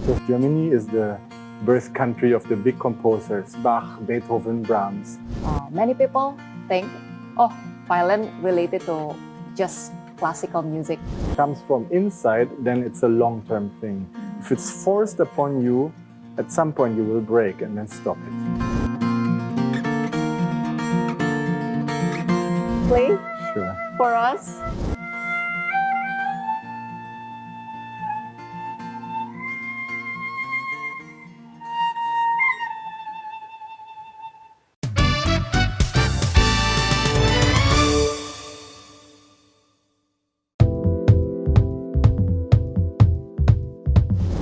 because Germany is the birth country of the big composers, Bach, Beethoven, Brahms. Many people think, oh, violin related to just classical music. Comes from inside, then it's a long-term thing. If it's forced upon you, at some point you will break and then stop it. Play Sure. for us.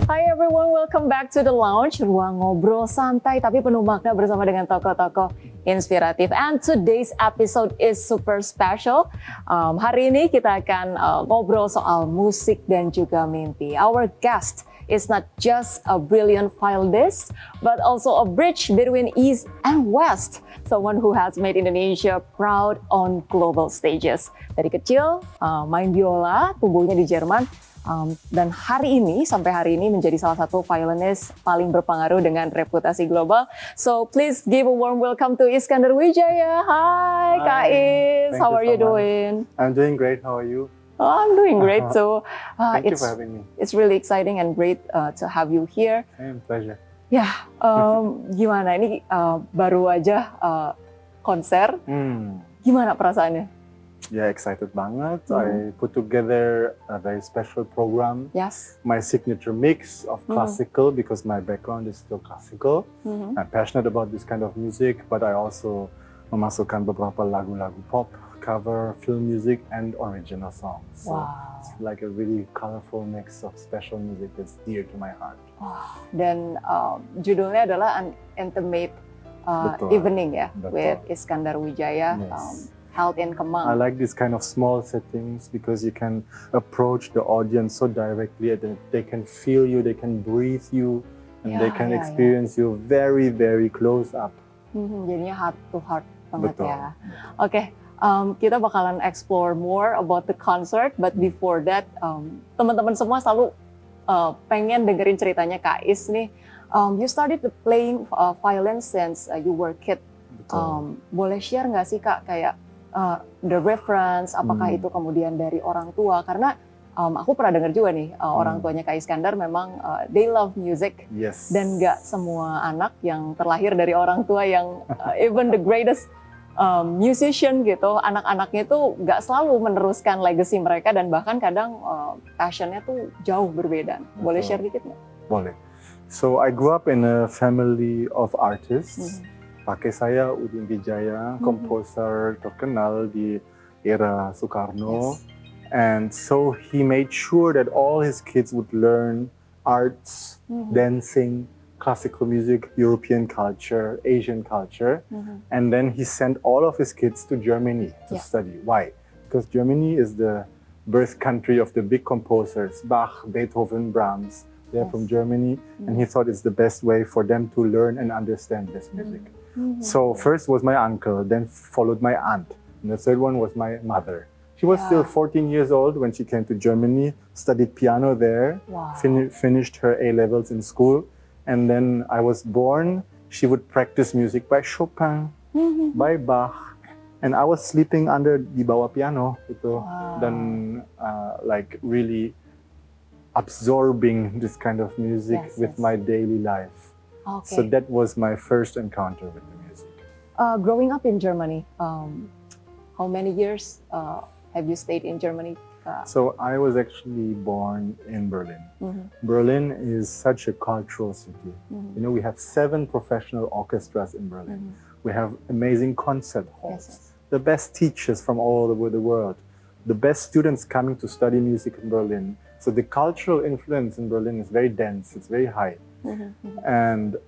Hi everyone, welcome back to the lounge, ruang ngobrol santai tapi penuh makna bersama dengan tokoh-tokoh inspiratif. And today's episode is super special. Hari ini kita akan ngobrol soal musik dan juga mimpi. Our guest is not just a brilliant violinist, but also a bridge between East and West. Someone who has made Indonesia proud on global stages. Dari kecil main biola, tumbuhnya di Jerman. Dan sampai hari ini menjadi salah satu violinist paling berpengaruh dengan reputasi global. So please give a warm welcome to Iskandar Widjaja. Hi, Kak Is. How are you doing? I'm doing great. How are you? Oh, I'm doing great too. Thank you for having me. It's really exciting and great to have you here. Same pleasure. Ya, gimana? Ini baru aja konser. Gimana perasaannya? Yeah, excited banget. I put together a very special program. Yes. My signature mix of classical, because my background is still classical. I'm passionate about this kind of music, but I also memasukkan beberapa lagu-lagu pop, cover, film music, and original songs. So Wow. it's like a really colorful mix of special music that's dear to my heart. Wow. Dan judulnya adalah An Intimate Betul. Evening ya, Betul. with Iskandar Widjaja. Yes. Held in Kemang. I like this kind of small settings because you can approach the audience so directly and they can feel you, they can breathe you, and they can experience you very, very close up. Jadinya heart to heart banget Betul. ya. Oke, kita bakalan explore more about the concert, but before that, teman-teman semua selalu pengen dengerin ceritanya Kak Is nih. You started playing violin since you were a kid. Boleh share nggak sih Kak kayak the reference, apakah itu kemudian dari orang tua? Karena aku pernah dengar juga nih, orang tuanya Kak Iskandar memang they love music. Yes. Dan nggak semua anak yang terlahir dari orang tua yang even the greatest musician gitu, anak-anaknya itu nggak selalu meneruskan legacy mereka dan bahkan kadang passionnya tuh jauh berbeda. Boleh share dikit nggak? Boleh. So I grew up in a family of artists. Kakek saya Udin Wijaya, komposer terkenal di era Soekarno. Yes. And so he made sure that all his kids would learn arts, dancing, classical music, European culture, Asian culture. And then he sent all of his kids to Germany to study. Why? Because Germany is the birth country of the big composers, Bach, Beethoven, Brahms. They're from Germany, and he thought it's the best way for them to learn and understand this music. So first was my uncle, then followed my aunt, and the third one was my mother. She was still 14 years old when she came to Germany, studied piano there, finished her A-levels in school, and then I was born. She would practice music by Chopin, by Bach, and I was sleeping under di bawah piano gitu, dan like really absorbing this kind of music with my daily life. Okay. So that was my first encounter with the music. Growing up in Germany, how many years have you stayed in Germany? So I was actually born in Berlin. Berlin is such a cultural city. You know, we have 7 professional orchestras in Berlin. We have amazing concert halls. The best teachers from all over the world. The best students coming to study music in Berlin. So the cultural influence in Berlin is very dense, it's very high. And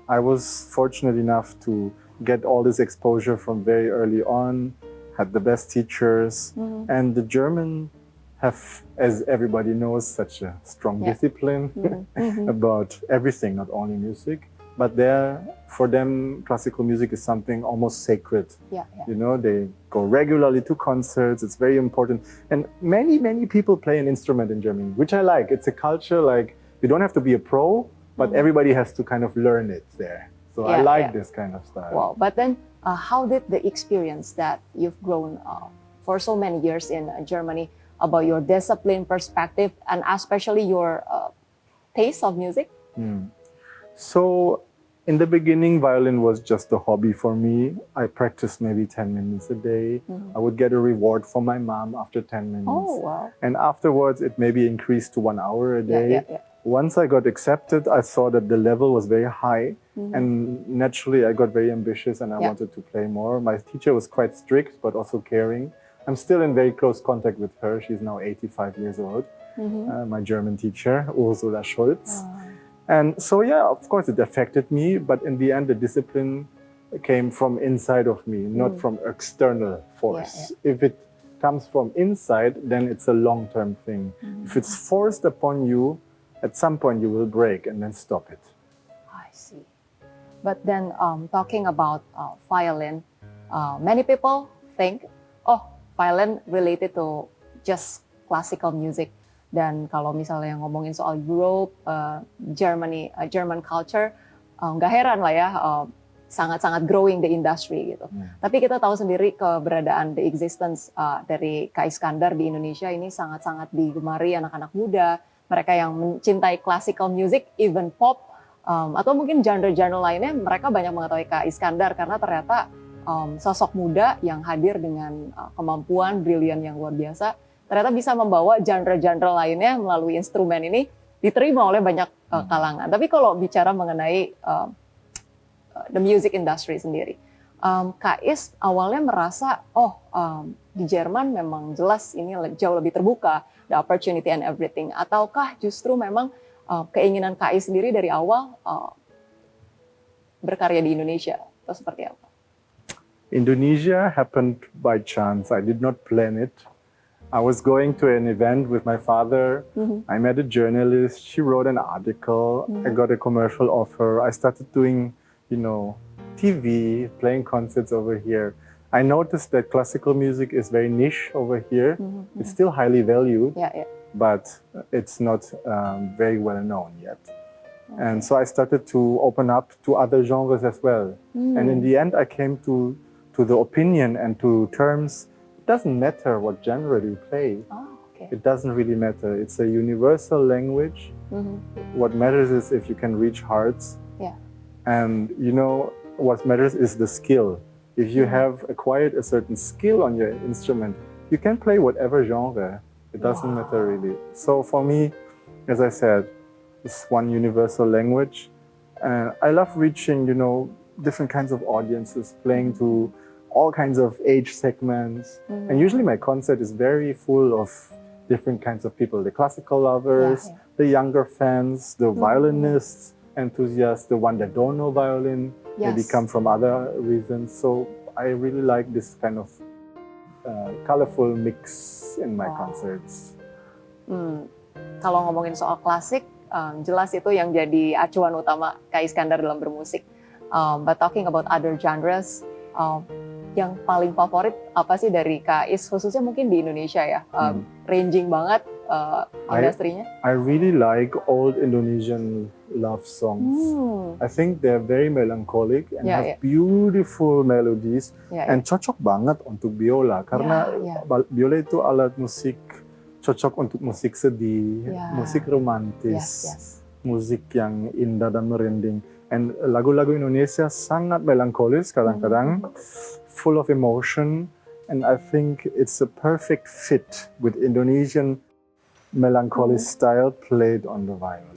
I was fortunate enough to get all this exposure from very early on, had the best teachers, and the German have, as everybody knows, such a strong discipline about everything, not only music. But for them, classical music is something almost sacred. You know, they go regularly to concerts. It's very important. And many people play an instrument in Germany, which I like. It's a culture like You don't have to be a pro, but everybody has to kind of learn it there. So I like this kind of style. Wow. But then, how did the experience that you've grown for so many years in Germany about your discipline perspective and especially your taste of music? So in the beginning, violin was just a hobby for me. I practiced maybe 10 minutes a day. I would get a reward from my mom after 10 minutes. Oh, wow. And afterwards, it maybe increased to 1 hour a day. Once I got accepted, I saw that the level was very high. And naturally, I got very ambitious and I wanted to play more. My teacher was quite strict, but also caring. I'm still in very close contact with her. She's now 85 years old. My German teacher, Ursula Schulz. And so, yeah, of course, it affected me. But in the end, the discipline came from inside of me, not from external force. If it comes from inside, then it's a long-term thing. If it's forced upon you, at some point you will break and then stop it. I see. But then talking about violin, many people think, oh, violin related to just classical music. Dan kalau misalnya ngomongin soal Europe, Germany, German culture, nggak heran lah ya, sangat-sangat growing the industry gitu. Tapi kita tahu sendiri keberadaan the existence dari Kak Iskandar di Indonesia ini sangat-sangat digemari anak-anak muda, mereka yang mencintai classical music, even pop, atau mungkin genre-genre lainnya, mereka banyak mengetahui Kak Iskandar karena ternyata sosok muda yang hadir dengan kemampuan brilian yang luar biasa, ternyata bisa membawa genre-genre lainnya melalui instrumen ini diterima oleh banyak kalangan. Tapi kalau bicara mengenai the music industry sendiri, Kak Is awalnya merasa, di Jerman memang jelas ini jauh lebih terbuka, the opportunity and everything. Ataukah justru memang keinginan Kak Is sendiri dari awal berkarya di Indonesia? Atau seperti apa? Indonesia happened by chance. I did not plan it. I was going to an event with my father. I met a journalist. She wrote an article. I got a commercial offer. I started doing, TV, playing concerts over here. I noticed that classical music is very niche over here. It's still highly valued, but it's not very well known yet. And so I started to open up to other genres as well. And in the end, I came to the opinion and to terms. It doesn't matter what genre you play. It doesn't really matter. It's a universal language. What matters is if you can reach hearts. And what matters is the skill. If you have acquired a certain skill on your instrument, you can play whatever genre. It doesn't matter really. So for me, as I said, it's one universal language. And I love reaching, different kinds of audiences, playing to all kinds of age segments. And usually my concert is very full of different kinds of people, the classical lovers, the younger fans, the violinists, enthusiasts, the one that don't know violin, maybe come from other reasons. So I really like this kind of colorful mix in my concerts. Kalau ngomongin soal klasik, jelas itu yang jadi acuan utama Kak Iskandar dalam bermusik. But talking about other genres, yang paling favorit apa sih dari Kak Is, khususnya mungkin di Indonesia ya, ranging banget industrinya? I really like old Indonesian love songs. I think they're very melancholic and have beautiful melodies and cocok banget untuk biola karena biola itu alat musik cocok untuk musik sedih, musik romantis, musik yang indah dan merinding. And lagu-lagu Indonesia sangat melankolis kadang-kadang, full of emotion, and I think it's a perfect fit with Indonesian melancholy style played on the violin.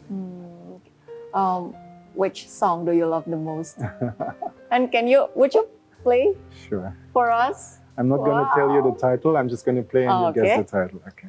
Which song do you love the most? And would you play for us? I'm not going to tell you the title, I'm just going to play and you guess the title. Okay.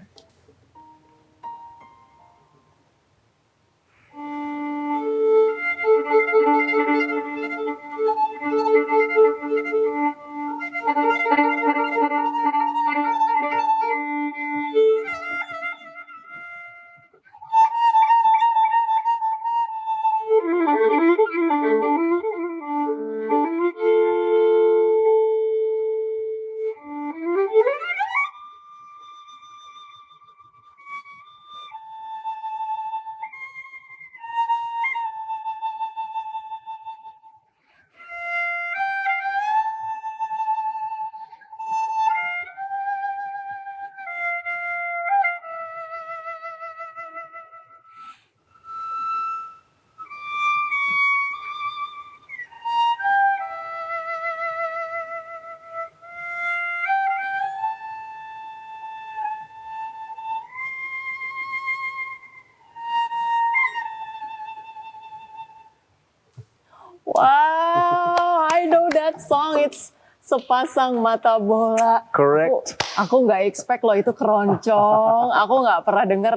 that song, it's sepasang mata bola. Correct. Aku nggak expect loh itu keroncong. Aku nggak pernah denger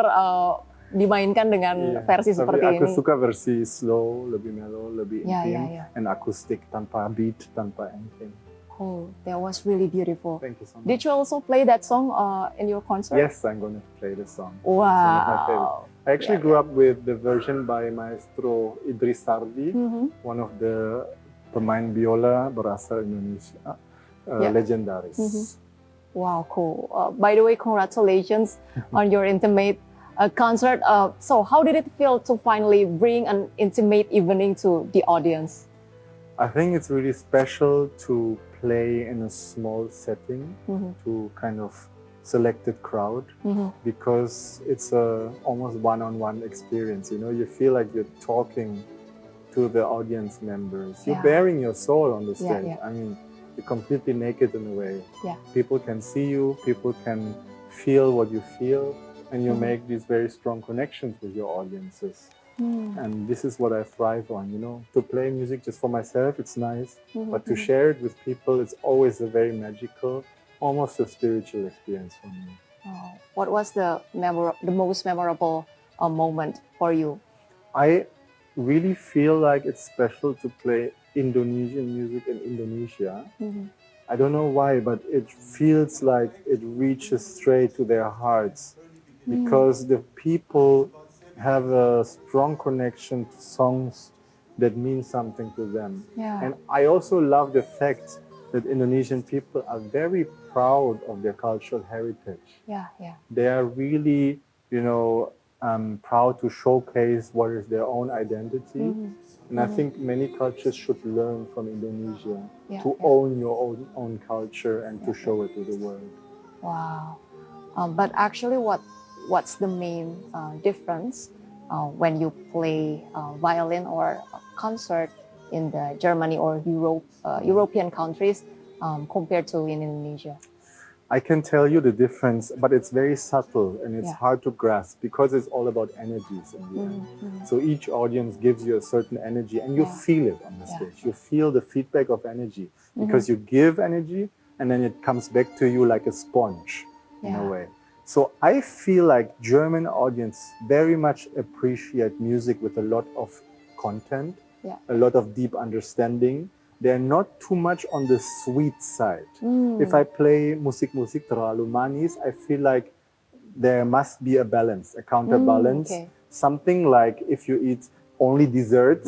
dimainkan dengan versi Tapi seperti aku ini. suka versi slow, lebih mellow, lebih Ya, intim, ya, ya. and akustik tanpa beat, tanpa anything. Oh, that was really beautiful. Thank you so much. Did you also play that song in your concert? Yes, I'm going to play the song. It's one of my favorites. Wow. I actually grew up with the version by Maestro Idris Sardi, one of the pemain biola berasal Indonesia, legendaris. Wow, cool. By the way, congratulations on your intimate concert. So how did it feel to finally bring an intimate evening to the audience? I think it's really special to play in a small setting to kind of selected crowd because it's a almost one-on-one experience. You know, you feel like you're talking to the audience members. You're bearing your soul on the stage. I mean, you're completely naked in a way. People can see you, people can feel what you feel, and you make these very strong connections with your audiences. And this is what I thrive on, you know. To play music just for myself, it's nice, but to share it with people, it's always a very magical, almost a spiritual experience for me. Oh, what was the most memorable moment for you? I really feel like it's special to play Indonesian music in Indonesia. I don't know why, but it feels like it reaches straight to their hearts because the people have a strong connection to songs that mean something to them. And I also love the fact that Indonesian people are very proud of their cultural heritage. They are really, you know, proud to showcase what is their own identity. And I think many cultures should learn from Indonesia to own your own culture and to show it to the world. Wow. But actually, what's the main difference when you play violin or a concert in the Germany or European countries compared to in Indonesia? I can tell you the difference, but it's very subtle and it's hard to grasp because it's all about energies in the end. So each audience gives you a certain energy and you feel it on the stage. You feel the feedback of energy because you give energy and then it comes back to you like a sponge in a way. So I feel like German audience very much appreciate music with a lot of content, a lot of deep understanding. They're not too much on the sweet side. If I play musik terlalu manis, I feel like there must be a balance, a counterbalance. Something like if you eat only dessert,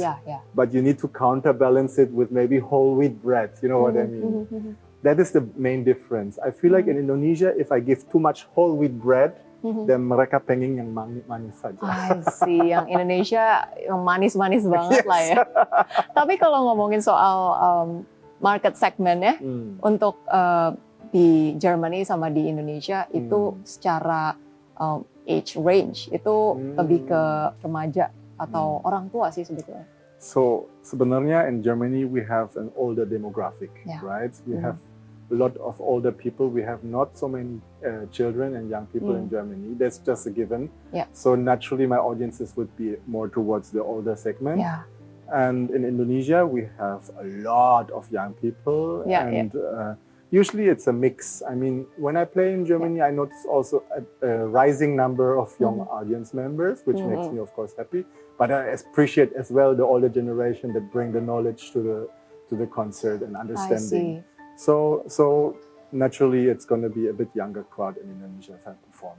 but you need to counterbalance it with maybe whole wheat bread. You know what I mean? That is the main difference. I feel like in Indonesia, if I give too much whole wheat bread, then mereka pengen yang manis saja. I see, yang Indonesia yang manis-manis banget lah ya. Tapi kalau ngomongin soal market segment ya, untuk di Germany sama di Indonesia itu secara age range itu lebih ke remaja atau orang tua sih sebetulnya. So sebenarnya in Germany we have an older demographic, right? We have a lot of older people. We have not so many children and young people in Germany. That's just a given. So naturally my audiences would be more towards the older segment. And in Indonesia we have a lot of young people and usually it's a mix. I mean, when I play in Germany, I notice also a rising number of young audience members, which makes me of course happy. But I appreciate as well the older generation that bring the knowledge to the concert and understanding. So naturally, it's going to be a bit younger crowd in Indonesia if I perform.